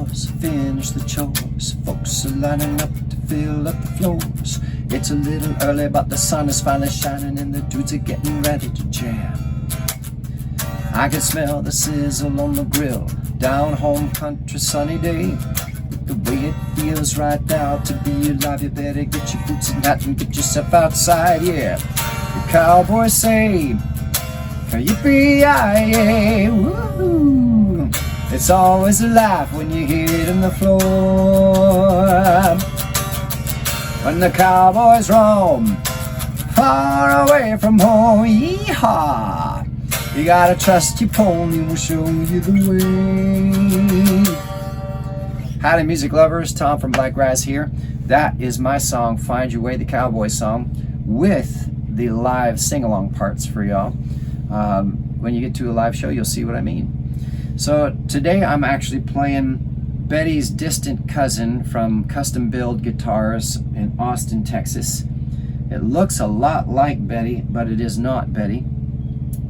doors, finish the chores. Folks are lining up to fill up the floors. It's a little early, but the sun is finally shining and the dudes are getting ready to jam. I can smell the sizzle on the grill, down home country sunny day. The way it feels right now to be alive, you better get your boots and hat and get yourself outside, yeah. The cowboys say, yippee-yi-yay, woo-hoo. It's always a laugh when you hear it in the floor. When the cowboys roam far away from home, yee-haw. You gotta trust your pony, will show you the way. Howdy music lovers, Tom from Blakgraz here. That is my song, Find Your Way, the cowboy song, with the live sing-along parts for y'all. When you get to a live show, you'll see what I mean. So today I'm actually playing Betty's distant cousin from Custom Build Guitars in Austin, Texas. It looks a lot like Betty, but it is not Betty.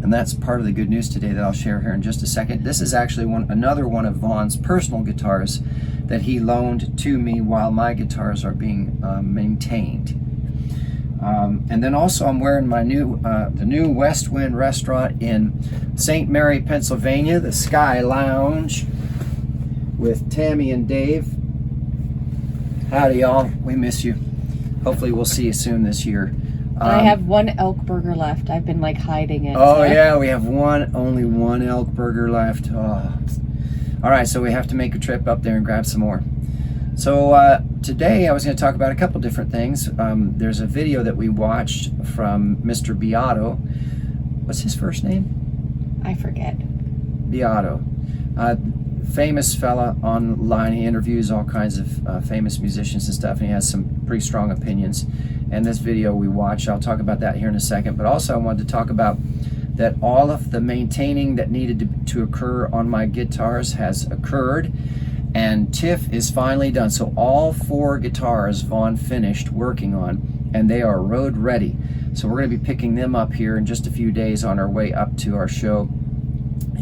And that's part of the good news today that I'll share here in just a second. This is actually another one of Vaughn's personal guitars that he loaned to me while my guitars are being maintained. And then also I'm wearing my the new West Wind restaurant in St. Mary, Pennsylvania, the Sky Lounge with Tammy and Dave. Howdy y'all, we miss you. Hopefully we'll see you soon this year. I have one elk burger left. I've been like hiding it. Oh yeah, we have only one elk burger left. Oh. All right, so we have to make a trip up there and grab some more. So today I was going to talk about a couple different things. There's a video that we watched from Mr. Beato. What's his first name? I forget. Beato. Famous fella online. He interviews all kinds of famous musicians and stuff, and he has some pretty strong opinions. And this video we watched, I'll talk about that here in a second, but also I wanted to talk about that all of the maintaining that needed to occur on my guitars has occurred, and TIFF is finally done. So all 4 guitars Vaughn finished working on, and they are road ready. So we're going to be picking them up here in just a few days on our way up to our show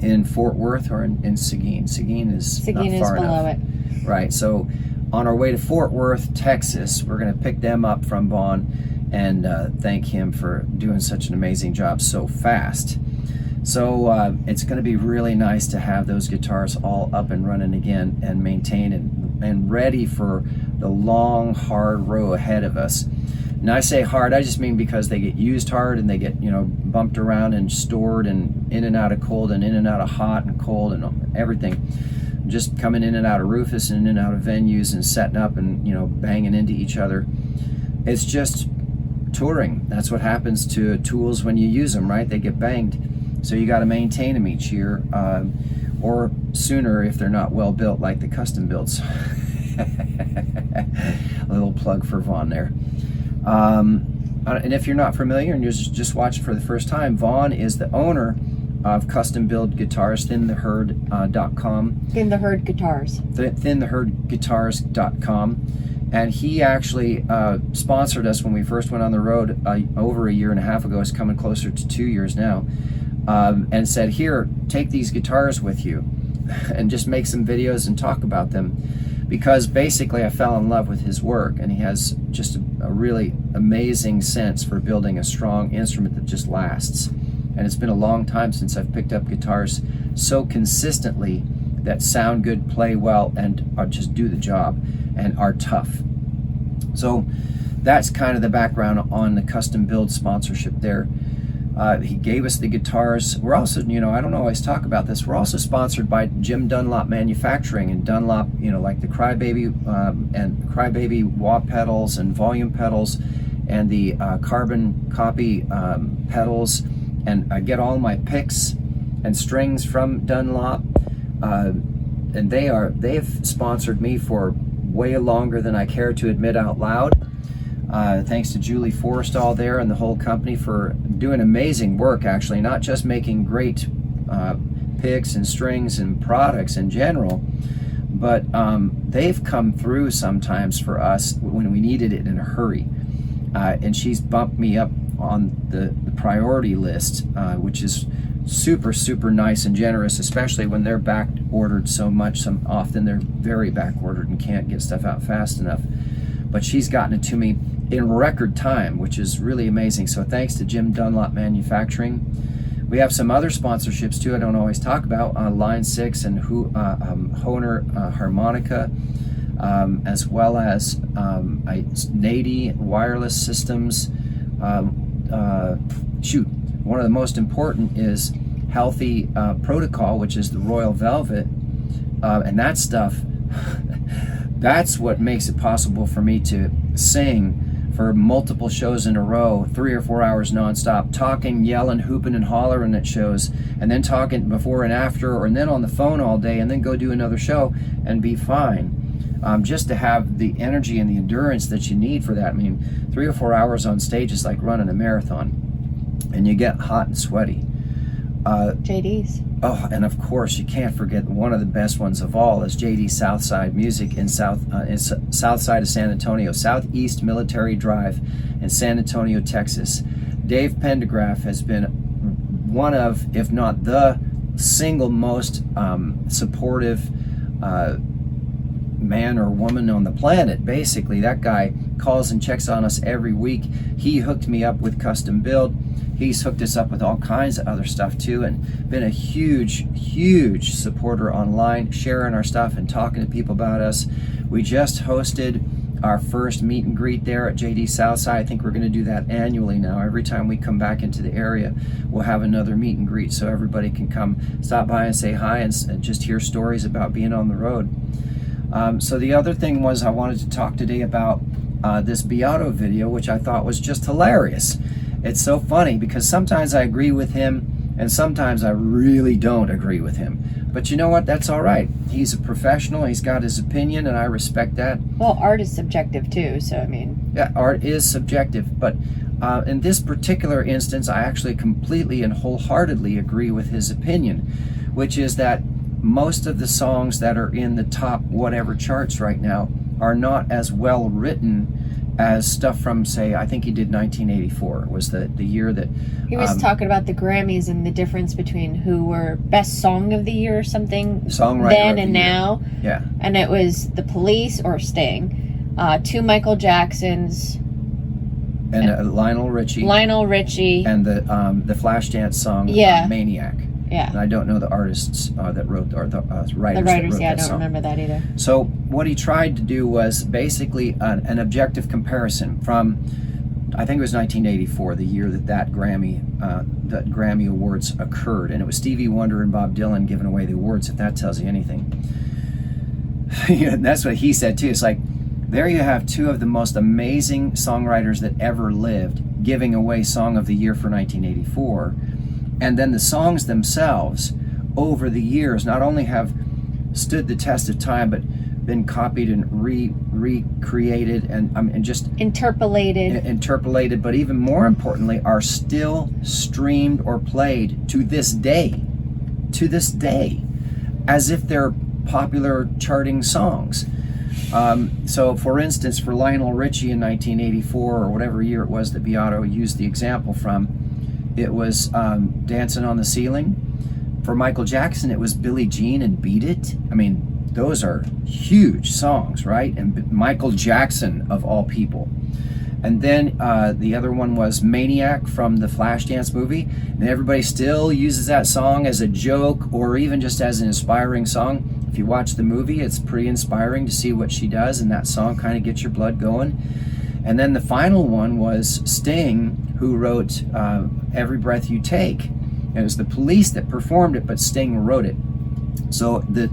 in Fort Worth or in Seguin. Seguin is not far enough. Below it. Right, so on our way to Fort Worth, Texas, we're going to pick them up from Vaughn and thank him for doing such an amazing job so fast. So it's going to be really nice to have those guitars all up and running again and maintained and ready for the long, hard row ahead of us. And I say hard, I just mean because they get used hard and they get, you know, bumped around and stored and in and out of cold and in and out of hot and cold and everything. Just coming in and out of Rufus and in and out of venues and setting up and, you know, banging into each other. It's just touring. That's what happens to tools when you use them, right? They get banged. So you got to maintain them each year or sooner if they're not well built like the custom builds. A little plug for Vaughn there. And if you're not familiar and you're just watching for the first time, Vaughn is the owner of Custom Build Guitars, thintheherd.com. Thin the Herd Guitars. Thintheherdguitars.com. And he actually sponsored us when we first went on the road over a year and a half ago. It's coming closer to 2 years now. And said, here, take these guitars with you and just make some videos and talk about them. Because basically I fell in love with his work, and he has just a really amazing sense for building a strong instrument that just lasts. And it's been a long time since I've picked up guitars so consistently that sound good, play well, and just do the job and are tough. So that's kind of the background on the custom build sponsorship there. He gave us the guitars. We're also, you know, I don't always talk about this, we're also sponsored by Jim Dunlop Manufacturing, and Dunlop, you know, like the Crybaby and Crybaby wah pedals and volume pedals and the carbon copy pedals, and I get all my picks and strings from Dunlop, and they've sponsored me for way longer than I care to admit out loud. Thanks to Julie Forrestall there and the whole company for doing amazing work, actually, not just making great picks and strings and products in general, but they've come through sometimes for us when we needed it in a hurry. And she's bumped me up on the priority list, which is super, super nice and generous, especially when they're back ordered so much. Often they're very back ordered and can't get stuff out fast enough. But she's gotten it to me in record time, which is really amazing. So thanks to Jim Dunlop Manufacturing. We have some other sponsorships too I don't always talk about, Line 6 and Hohner Harmonica, as well as Nady Wireless Systems. One of the most important is Healthy Protocol, which is the Royal Velvet, and that stuff, that's what makes it possible for me to sing for multiple shows in a row, 3 or 4 hours nonstop, talking, yelling, hooping and hollering at shows, and then talking before and after, and then on the phone all day, and then go do another show and be fine. Just to have the energy and the endurance that you need for that. I mean, 3 or 4 hours on stage is like running a marathon, and you get hot and sweaty. JD's. Oh, and of course, you can't forget one of the best ones of all is JD Southside Music in Southside of San Antonio, Southeast Military Drive in San Antonio, Texas. Dave Pendergraph has been one of, if not the single most supportive man or woman on the planet. Basically, that guy calls and checks on us every week. He hooked me up with custom build. He's hooked us up with all kinds of other stuff too, and been a huge supporter online, sharing our stuff and talking to people about us. We just hosted our first meet and greet there at JD Southside. I think we're going to do that annually now. Every time we come back into the area, we'll have another meet and greet so everybody can come stop by and say hi and just hear stories about being on the road. So the other thing was I wanted to talk today about this Beato video, which I thought was just hilarious. It's so funny because sometimes I agree with him and sometimes I really don't agree with him. But you know what? That's all right. He's a professional. He's got his opinion and I respect that. Well, art is subjective too, so I mean... Yeah, art is subjective. But in this particular instance, I actually completely and wholeheartedly agree with his opinion, which is that most of the songs that are in the top whatever charts right now are not as well written as stuff from, say, I think he did 1984 was the year that he was talking about the Grammys and the difference between who were best song of the year or something songwriter then of and the year. now. Yeah. And it was The Police or Sting, 2 Michael Jacksons, and Lionel Richie, and the Flashdance song, Maniac. Yeah. And I don't know the artists that wrote, or the writers. The writers, that wrote yeah, I that don't song. remember that either. So what he tried to do was basically an objective comparison from, I think it was 1984, the year that Grammy Awards occurred, and it was Stevie Wonder and Bob Dylan giving away the awards, if that tells you anything. Yeah, that's what he said too. It's like, there you have 2 of the most amazing songwriters that ever lived giving away Song of the Year for 1984. And then the songs themselves, over the years, not only have stood the test of time, but been copied and recreated and just interpolated, but even more importantly, are still streamed or played to this day, as if they're popular charting songs. So, for instance, for Lionel Richie in 1984 or whatever year it was that Beato used the example from, it was Dancing on the Ceiling. For Michael Jackson, it was Billie Jean and Beat It. I mean, those are huge songs, right? And Michael Jackson, of all people. And then the other one was Maniac from the Flashdance movie. And everybody still uses that song as a joke or even just as an inspiring song. If you watch the movie, it's pretty inspiring to see what she does, and that song kind of gets your blood going. And then the final one was Sting, who wrote Every Breath You Take. It was the Police that performed it, but Sting wrote it. So the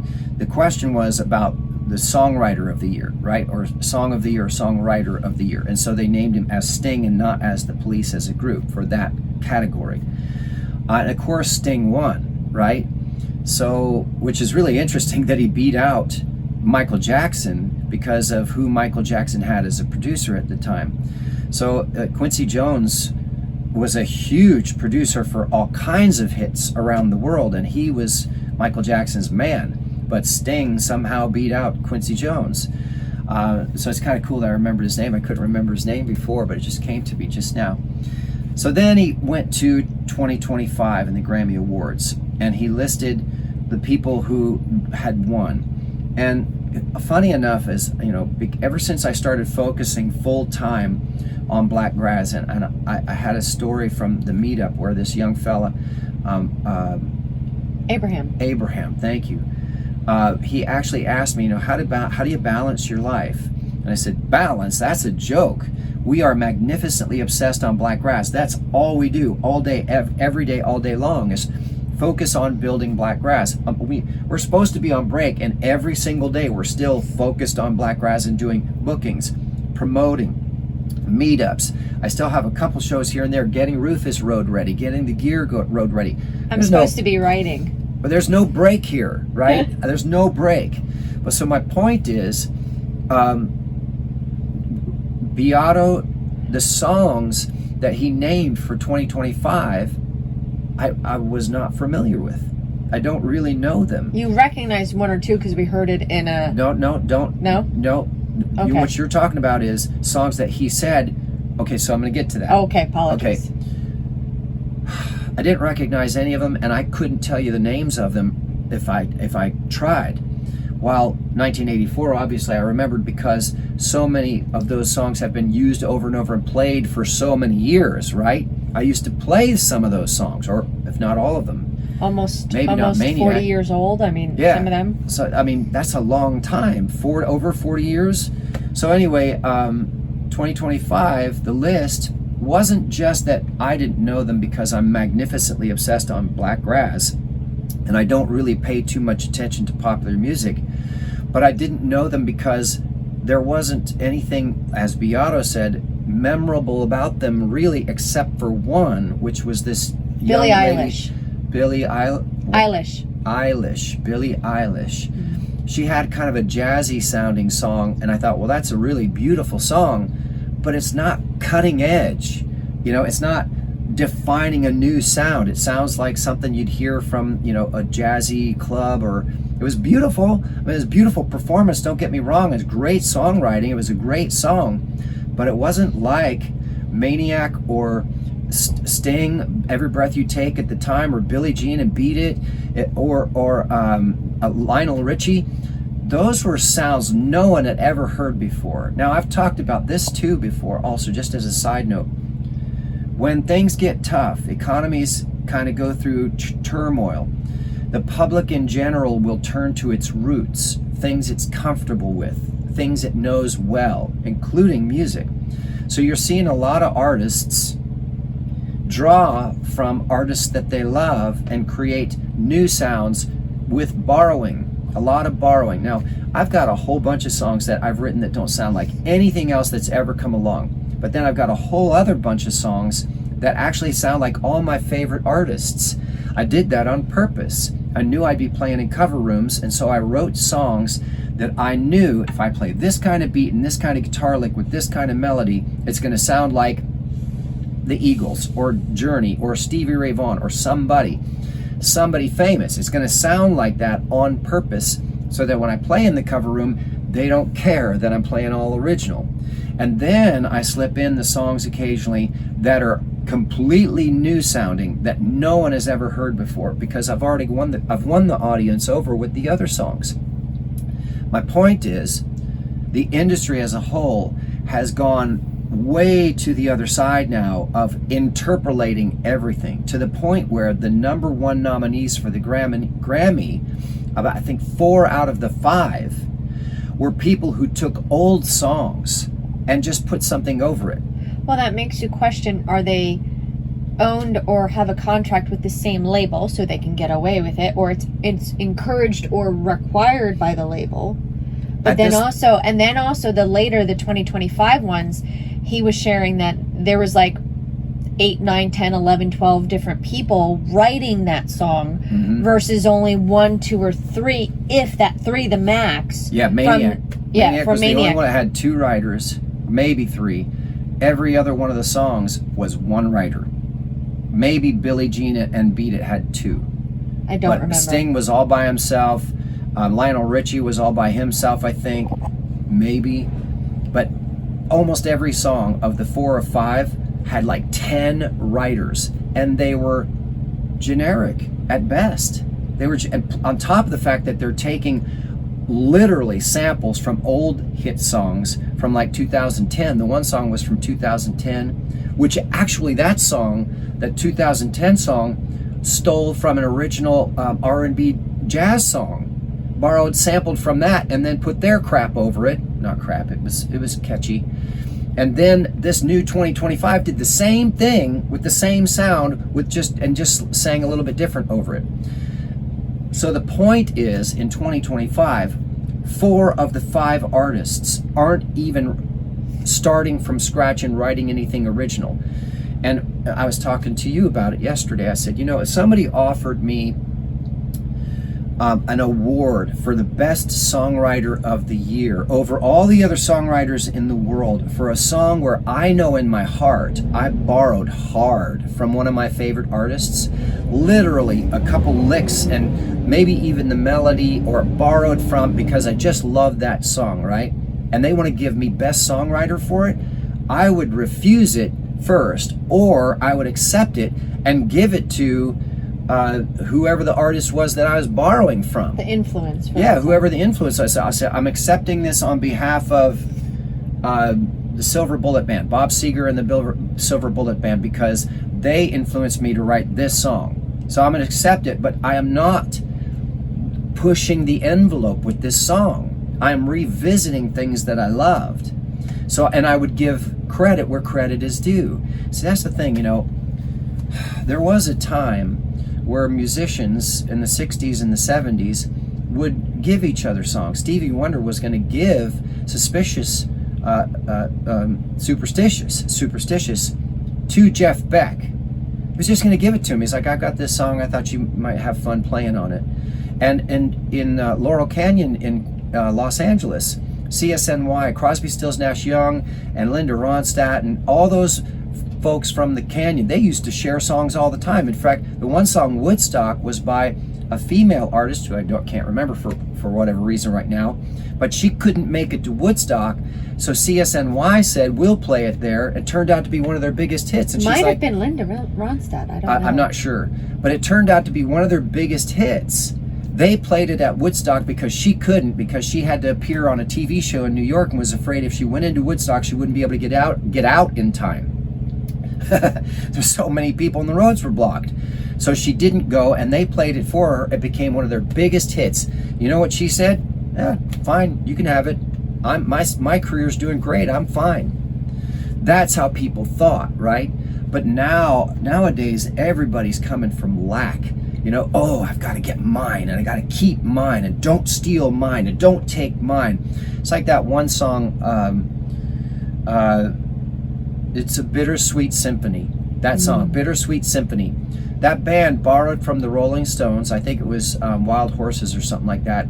question was about the songwriter of the year, right? Or song of the year, songwriter of the year. And so they named him as Sting and not as the Police as a group for that category. And of course, Sting won, right? So, which is really interesting that he beat out Michael Jackson because of who Michael Jackson had as a producer at the time. So Quincy Jones was a huge producer for all kinds of hits around the world, and he was Michael Jackson's man. But Sting somehow beat out Quincy Jones. So it's kind of cool that I remembered his name. I couldn't remember his name before, but it just came to me just now. So then he went to 2025 in the Grammy Awards, and he listed the people who had won. And funny enough is, ever since I started focusing full time on Blakgraz, and I had a story from the meetup where this young fella, Abraham, thank you. He actually asked me, how do you balance your life? And I said, balance? That's a joke. We are magnificently obsessed on Blakgraz. That's all we do all day, every day, all day long, is focus on building Blakgraz. We're supposed to be on break, and every single day we're still focused on Blakgraz and doing bookings, promoting, meetups. I still have a couple shows here and there, getting Rufus road ready, getting the gear road ready. I'm supposed to be writing. But there's no break here, right? There's no break. But so my point is, Beato, the songs that he named for 2025, I was not familiar with. I don't really know them. You recognize one or two because we heard it in a... No. Okay. What you're talking about is songs that he said. Okay, so I'm going to get to that. Okay, apologies. Okay. I didn't recognize any of them, and I couldn't tell you the names of them if I tried. While 1984, obviously, I remembered because so many of those songs have been used over and over and played for so many years, right? I used to play some of those songs, or if not all of them. Almost 40 years old. I mean, yeah. Some of them. So, that's a long time, over 40 years. So anyway, 2025, the list wasn't just that I didn't know them because I'm magnificently obsessed on Blakgraz, and I don't really pay too much attention to popular music, but I didn't know them because there wasn't anything, as Beato said, memorable about them really, except for one, which was this Billie Eilish. Billie Eilish. Mm-hmm. She had kind of a jazzy sounding song, and I thought, well, that's a really beautiful song, but it's not cutting edge. It's not defining a new sound. It sounds like something you'd hear from, a jazzy club, or it was beautiful. It was a beautiful performance, don't get me wrong. It's great songwriting. It was a great song, but it wasn't like Maniac or Sting, Every Breath You Take at the time, or Billie Jean and Beat It, or Lionel Richie. Those were sounds no one had ever heard before. Now, I've talked about this too before, also, just as a side note. When things get tough, economies kind of go through turmoil, the public in general will turn to its roots, things it's comfortable with, things it knows well, including music. So you're seeing a lot of artists draw from artists that they love and create new sounds with borrowing, a lot of borrowing. Now, I've got a whole bunch of songs that I've written that don't sound like anything else that's ever come along. But then I've got a whole other bunch of songs that actually sound like all my favorite artists. I did that on purpose. I knew I'd be playing in cover rooms, and so I wrote songs that I knew if I play this kind of beat and this kind of guitar lick with this kind of melody, it's going to sound like the Eagles or Journey or Stevie Ray Vaughan or somebody famous. It's going to sound like that on purpose, so that when I play in the cover room, they don't care that I'm playing all original. And then I slip in the songs occasionally that are completely new sounding, that no one has ever heard before, because I've won the audience over with the other songs. My point is, the industry as a whole has gone way to the other side now of interpolating everything, to the point where the number one nominees for the Grammy, about I think 4 out of the 5, were people who took old songs and just put something over it. Well, that makes you question, are they owned or have a contract with the same label so they can get away with it, or it's encouraged or required by the label? But then also the 2025 ones, he was sharing that there was like 8, 9, 10, 11, 12 different people writing that song, versus only 1, 2, or 3, if that 3 the max. Yeah, Maniac. Maniac was the only one that had 2 writers, maybe 3. Every other one of the songs was 1 writer. Maybe Billie Jean and Beat It had 2. I don't remember. Sting was all by himself. Lionel Richie was all by himself, I think. Maybe. But almost every song of the 4 or 5 had like 10 writers, and they were generic at best. They were, and on top of the fact that they're taking literally samples from old hit songs from like 2010. The one song was from 2010, which actually that song, that 2010 song, stole from an original R&B jazz song, borrowed, sampled from that, and then put their crap over it. Not crap, it was catchy. And then this new 2025 did the same thing with the same sound, with just sang a little bit different over it. So the point is, in 2025, 4 of the 5 artists aren't even starting from scratch and writing anything original. And I was talking to you about it yesterday. I said, you know, if somebody offered me an award for the best songwriter of the year over all the other songwriters in the world for a song where I know in my heart I borrowed hard from one of my favorite artists, literally a couple licks and maybe even the melody, or borrowed from because I just love that song, right? And they want to give me best songwriter for it, I would refuse it first, or I would accept it and give it to whoever the artist was that I was borrowing from. The influence. Yeah, whoever the influence was. I said, I'm accepting this on behalf of the Silver Bullet Band, Bob Seger and the Silver Bullet Band, because they influenced me to write this song. So I'm going to accept it, but I am not pushing the envelope with this song. I am revisiting things that I loved. So, and I would give credit where credit is due. See, that's the thing, you know. There was a time where musicians in the 60s and the 70s would give each other songs. Stevie Wonder was going to give Superstitious to Jeff Beck. He was just going to give it to him. He's like, I've got this song, I thought you might have fun playing on it. And in Laurel Canyon in Los Angeles, CSNY, Crosby, Stills, Nash Young, and Linda Ronstadt, and all those folks from the Canyon, they used to share songs all the time. In fact, the one song, Woodstock, was by a female artist who I can't remember for whatever reason right now, but she couldn't make it to Woodstock, so CSNY said, we'll play it there. It turned out to be one of their biggest hits. And Might she's have like, been Linda Ronstadt, I don't know. I'm not sure, but it turned out to be one of their biggest hits. They played it at Woodstock because she couldn't, because she had to appear on a TV show in New York and was afraid if she went into Woodstock she wouldn't be able to get out in time. There's so many people and the roads were blocked. So she didn't go, and they played it for her. It became one of their biggest hits. You know what she said? Fine, you can have it. My career's doing great, I'm fine. That's how people thought, right? But nowadays, everybody's coming from lack. You know, oh, I've got to get mine, and I got to keep mine, and don't steal mine, and don't take mine. It's like that one song, it's a Bittersweet Symphony. That song, Bittersweet Symphony. That band borrowed from the Rolling Stones. I think it was Wild Horses or something like that.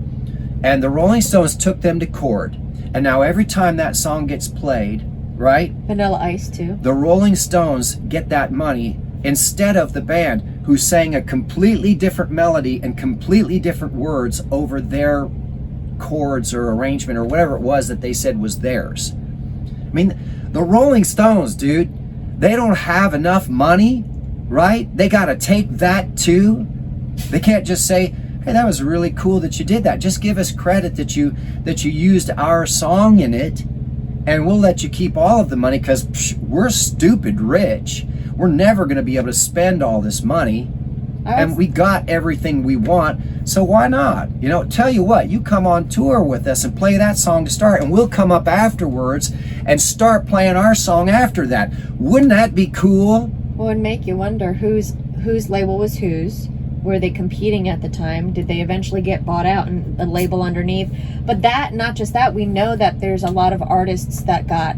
And the Rolling Stones took them to court. And now every time that song gets played, right? Vanilla Ice too. The Rolling Stones get that money instead of the band, who sang a completely different melody and completely different words over their chords or arrangement or whatever it was that they said was theirs. I mean, the Rolling Stones, dude, they don't have enough money, right? They got to take that too. They can't just say, hey, that was really cool that you did that. Just give us credit that you used our song in it, and we'll let you keep all of the money, because we're stupid rich. We're never going to be able to spend all this money, and we got everything we want, so why not? You know, tell you what, you come on tour with us and play that song to start, and we'll come up afterwards and start playing our song after that. Wouldn't that be cool? Well, it'd make you wonder whose label was whose. Were they competing at the time? Did they eventually get bought out and a label underneath? But that, not just that, we know that there's a lot of artists that got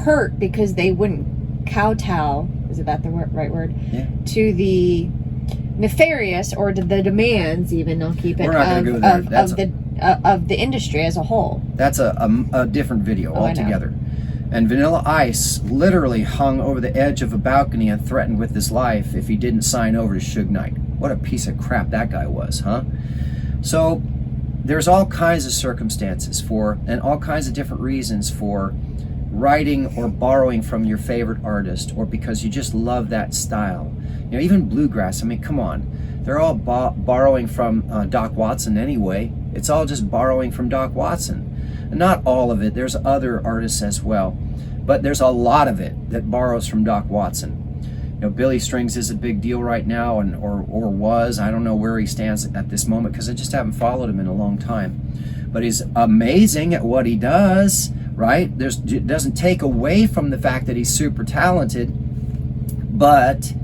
hurt because they wouldn't kowtow, is that the right word? Yeah. To the nefarious, or to the demands even, I'll keep it, of the industry as a whole. That's a different video altogether. And Vanilla Ice literally hung over the edge of a balcony and threatened with his life if he didn't sign over to Suge Knight. What a piece of crap that guy was, huh? So there's all kinds of circumstances and all kinds of different reasons for writing or borrowing from your favorite artist, or because you just love that style. You know, even bluegrass, I mean, come on. They're all borrowing from Doc Watson anyway. It's all just borrowing from Doc Watson. And not all of it, there's other artists as well. But there's a lot of it that borrows from Doc Watson. You know, Billy Strings is a big deal right now, or was. I don't know where he stands at this moment because I just haven't followed him in a long time. But he's amazing at what he does, right? It doesn't take away from the fact that he's super talented. But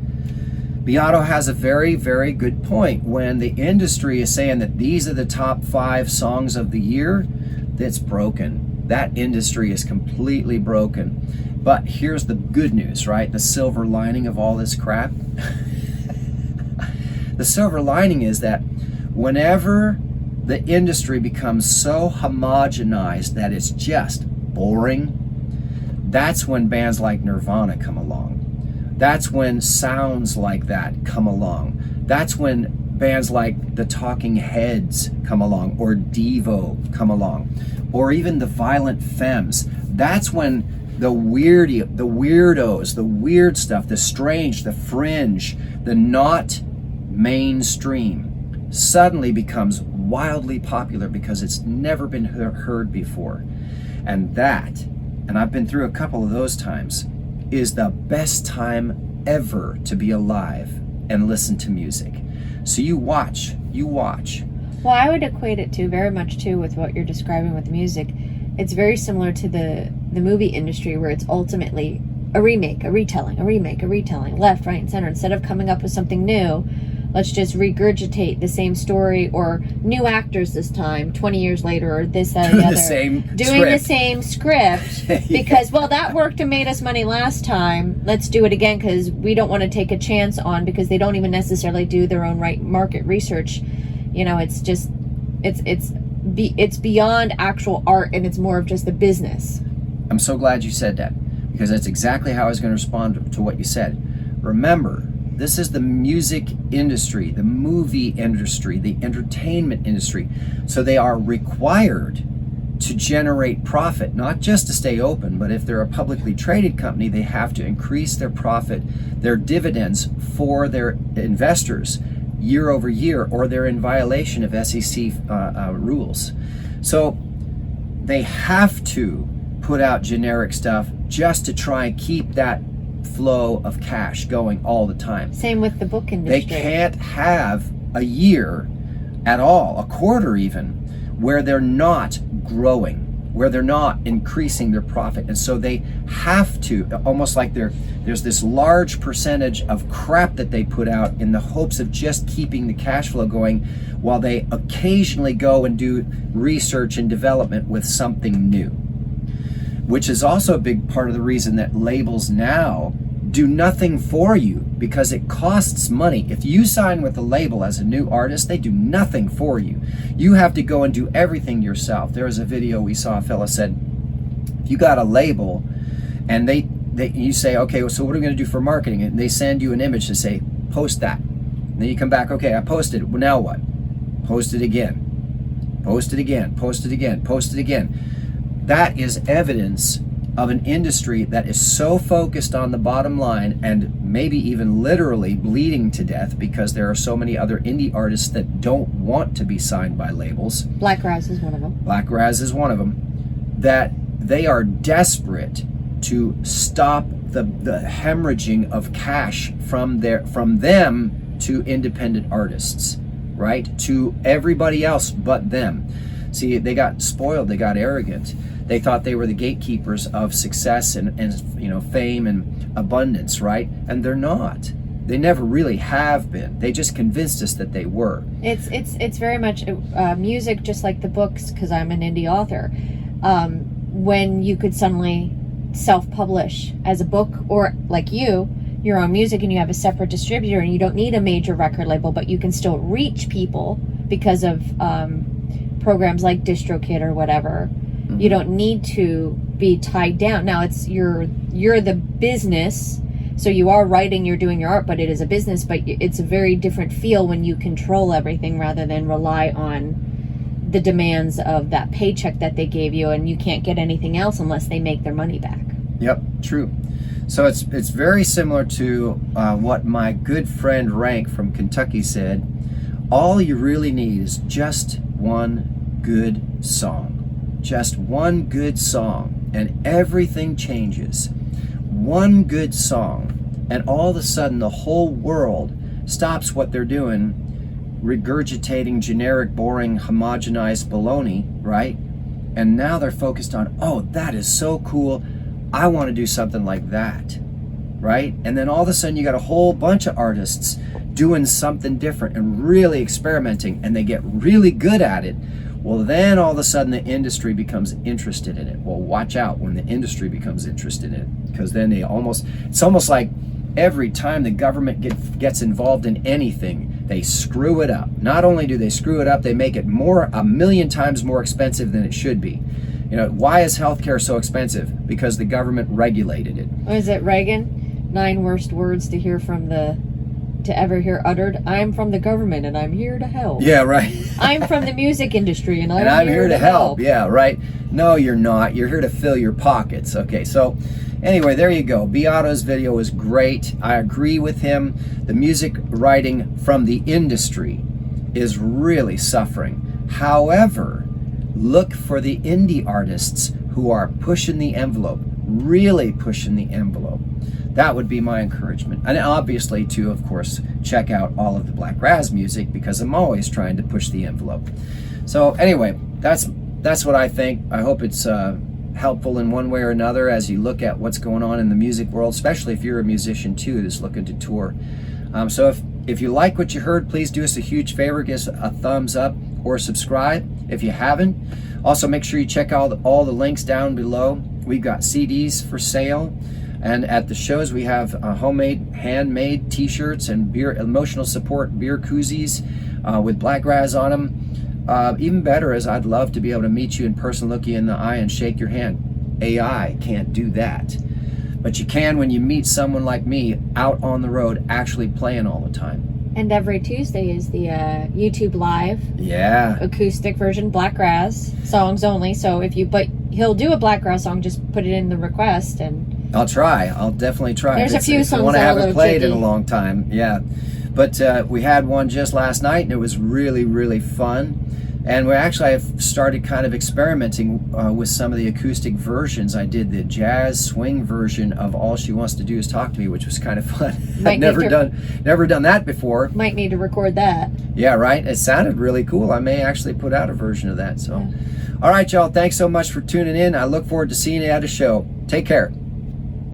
Beato has a very, very good point. When the industry is saying that these are the top 5 songs of the year, that's broken. That industry is completely broken. But here's the good news, right? The silver lining of all this crap. The silver lining is that whenever the industry becomes so homogenized that it's just boring, that's when bands like Nirvana come along. That's when sounds like that come along. That's when bands like the Talking Heads come along, or Devo come along, or even the Violent Femmes. That's when the weirdos, the weird stuff, the strange, the fringe, the not mainstream suddenly becomes wildly popular because it's never been heard before. And that, and I've been through a couple of those times, is the best time ever to be alive and listen to music. So you watch. Well, I would equate it to very much too with what you're describing with music. It's very similar to the movie industry, where it's ultimately a remake, a retelling, left, right, and center. Instead of coming up with something new, let's just regurgitate the same story, or new actors this time, 20 years later, or this, that, or the other. The same script. Because, well, that worked and made us money last time. Let's do it again because we don't want to take a chance on, because they don't even necessarily do their own right market research. You know, it's just, it's beyond actual art, and it's more of just a business. I'm so glad you said that, because that's exactly how I was going to respond to what you said. Remember, this is the music industry, the movie industry, the entertainment industry. So they are required to generate profit, not just to stay open, but if they're a publicly traded company, they have to increase their profit, their dividends for their investors year over year, or they're in violation of SEC rules. So they have to put out generic stuff just to try and keep that flow of cash going all the time. Same with the book industry. They can't have a year at all, a quarter even, where they're not growing, where they're not increasing their profit. And so they have to, almost like there's this large percentage of crap that they put out in the hopes of just keeping the cash flow going, while they occasionally go and do research and development with something new. Which is also a big part of the reason that labels now do nothing for you, because it costs money. If you sign with a label as a new artist, they do nothing for you. You have to go and do everything yourself. There was a video we saw, a fella said, if you got a label and you say, okay, so what are we going to do for marketing? And they send you an image to say, post that. And then you come back, okay, I posted it. Well, now what? Post it again. Post it again. Post it again. Post it again. That is evidence of an industry that is so focused on the bottom line, and maybe even literally bleeding to death, because there are so many other indie artists that don't want to be signed by labels. Blakgraz is one of them. That they are desperate to stop the hemorrhaging of cash from them to independent artists, right? To everybody else but them. See, they got spoiled, they got arrogant. They thought they were the gatekeepers of success and fame and abundance, right? And they're not. They never really have been. They just convinced us that they were. It's very much music, just like the books, because I'm an indie author. When you could suddenly self-publish as a book, or like your own music, and you have a separate distributor, and you don't need a major record label, but you can still reach people because of programs like DistroKid or whatever. Mm-hmm. You don't need to be tied down. Now it's you're the business, so you are writing, you're doing your art, but it is a business. But it's a very different feel when you control everything rather than rely on the demands of that paycheck that they gave you, and you can't get anything else unless they make their money back. Yep, true. So it's very similar to what my good friend Rank from Kentucky said. All you really need is just one good song. Just one good song, and everything changes. One good song, and all of a sudden the whole world stops what they're doing, regurgitating generic, boring, homogenized baloney, right? And now they're focused on, oh, that is so cool. I want to do something like that, right? And then all of a sudden you got a whole bunch of artists doing something different and really experimenting, and they get really good at it. Well, then all of a sudden the industry becomes interested in it. Well, watch out when the industry becomes interested in it, because then it's almost like every time the government gets involved in anything, they screw it up. Not only do they screw it up, they make it a million times more expensive than it should be. You know, why is healthcare so expensive? Because the government regulated it. Or is it Reagan? 9 worst words to ever hear uttered. I'm from the government and I'm here to help. Yeah, right. I'm from the music industry and I'm here to help. Yeah, right. No, you're not. You're here to fill your pockets. Okay, so anyway, there you go. Beato's video was great. I agree with him. The music writing from the industry is really suffering. However, look for the indie artists who are pushing the envelope, really pushing the envelope. That would be my encouragement. And obviously, too, of course, check out all of the Blakgraz music, because I'm always trying to push the envelope. So anyway, that's what I think. I hope it's helpful in one way or another as you look at what's going on in the music world, especially if you're a musician, too, that's looking to tour. So if you like what you heard, please do us a huge favor. Give us a thumbs up or subscribe if you haven't. Also, make sure you check out all the links down below. We've got CDs for sale. And at the shows, we have homemade, handmade T-shirts and emotional support beer koozies with Blakgraz on them. Even better is I'd love to be able to meet you in person, look you in the eye, and shake your hand. AI can't do that. But you can when you meet someone like me out on the road actually playing all the time. And every Tuesday is the YouTube Live acoustic version, Blakgraz songs only. So he'll do a Blakgraz song, just put it in the request, and I'll try. I'll definitely try. There's a few songs one I haven't played tricky in a long time. Yeah, but we had one just last night, and it was really, really fun. And I've started kind of experimenting with some of the acoustic versions. I did the jazz swing version of All She Wants to Do Is Talk to Me, which was kind of fun. I've never done that before. Might need to record that. Yeah, right. It sounded really cool. I may actually put out a version of that. So, all right, y'all. Thanks so much for tuning in. I look forward to seeing you at a show. Take care.